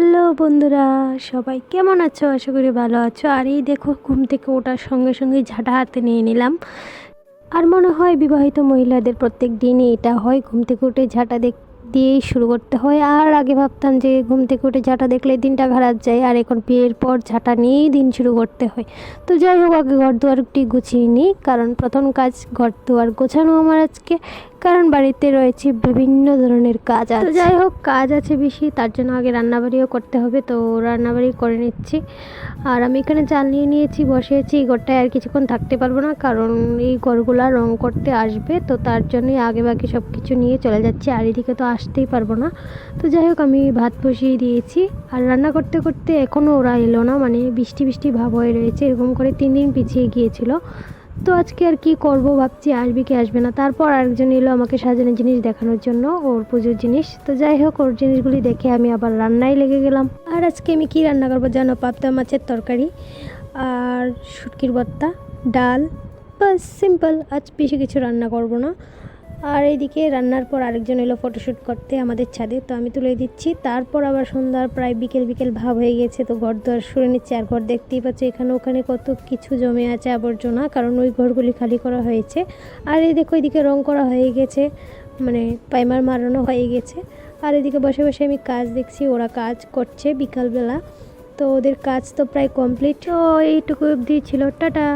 Hello বন্ধুরা, সবাই কেমন আছো? আশা করি ভালো আছো। আর এই দেখো, ঘুম থেকে ওঠার সঙ্গে সঙ্গে ঝাঁটা হাতে নিয়ে নিলাম। আর মনে হয় বিবাহিত মহিলাদের প্রত্যেক দিনই এটা হয়, ঘুম থেকে উঠে ঝাঁটা দিয়েই শুরু করতে হয়। আর আগে ভাবতাম যে ঘুম থেকে উঠে ঝাঁটা দেখলে দিনটা খারাপ যায়, আর এখন বিয়ের পর ঝাঁটা নিয়েই দিন শুরু করতে হয়। তো যাই হোক, আগে ঘর দুয়ারটি গুছিয়ে নিই, কারণ প্রথম কাজ ঘর দুয়ার গোছানো আমার আজকে। কারণ বাড়িতে রয়েছে বিভিন্ন ধরনের কাজ আছে। তো যাই হোক, কাজ আছে বেশি, তার জন্য আগে রান্নাবাড়িও করতে হবে। তো রান্নাবাড়ি করে নিচ্ছি। আর আমি এখানে চাল নিয়ে নিয়েছি, বসিয়েছি। এই ঘরটায় আর কিছুক্ষণ থাকতে পারবো না, কারণ এই ঘরগুলা রং করতে আসবে। তো তার জন্যই আগে বাকি সব কিছু নিয়ে চলে যাচ্ছি, আর এদিকে তো আসতেই পারবো না। তো যাই হোক, আমি ভাত বসিয়ে দিয়েছি। আর রান্না করতে করতে এখনও ওরা এলো না, মানে বৃষ্টি বৃষ্টি ভাব হয়ে রয়েছে। এরকম করে 3 দিন পিছিয়ে গিয়েছিল। তো আজকে আর কি করব ভাবছি, আসবে কি আসবে না। তারপর আরেকজন এলো আমাকে সাজানোর জিনিস দেখানোর জন্য, ওর পুজোর জিনিস। তো যাই হোক, ওর জিনিসগুলি দেখে আমি আবার রান্নায় লেগে গেলাম। আর আজকে আমি কি রান্না করবো জানো? পাবদা মাছের তরকারি আর শুটকির ভর্তা, ডাল, বাস সিম্পল। আজ বেশি কিছু রান্না করব না। আর এইদিকে রান্নার পর আরেকজন এলো ফটোশ্যুট করতে আমাদের ছাদে, তো আমি তুলে দিচ্ছি। তারপর আবার সন্ধ্যার প্রায় বিকেল বিকেল ভাব হয়ে গেছে, তো ঘর দুয়ার সরে নিচ্ছে। আর ঘর দেখতেই পাচ্ছি এখানে ওখানে কত কিছু জমে আছে আবর্জনা, কারণ ওই ঘরগুলি খালি করা হয়েছে। আর এই দেখো, এদিকে রং করা হয়ে গেছে, মানে প্রাইমার মারানো হয়ে গেছে। আর এদিকে বসে বসে আমি কাজ দেখছি, ওরা কাজ করছে বিকালবেলা। তো ওদের কাজ তো প্রায় কমপ্লিট। তো এইটুকু অবধি ছিল, টাটা।